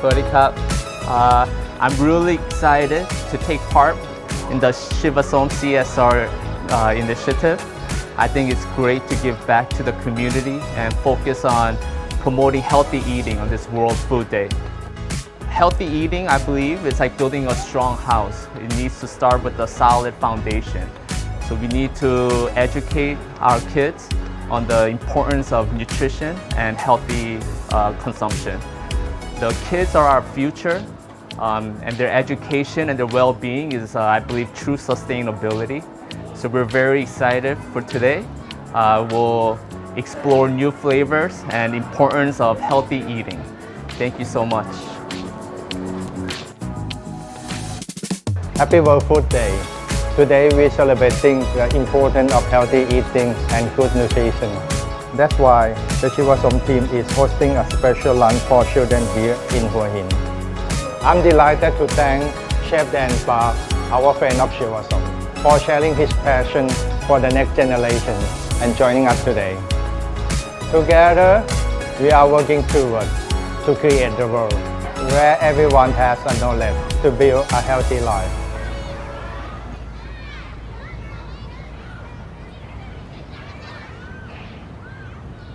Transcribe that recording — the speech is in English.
Sawadee Krap. I'm really excited to take part in the Chiva-Som CSR initiative. I think it's great to give back to the community and focus on promoting healthy eating on this World Food Day. Healthy eating, I believe, is like building a strong house. It needs to start with a solid foundation. So we need to educate our kids on the importance of nutrition and healthy consumption. The kids are our future, and their education and their well-being is, I believe, true sustainability. So we're very excited for today. We'll explore new flavors and importance of healthy eating. Thank you so much. Happy World Food Day. Today we're celebrating the importance of healthy eating and good nutrition. That's why the Chiva-Som team is hosting a special lunch for children here in Hua Hin. I'm delighted to thank Chef Dan Park, our friend of Chiva-Som, for sharing his passion for the next generation and joining us today. Together, we are working towards to create the world where everyone has a knowledge to build a healthy life.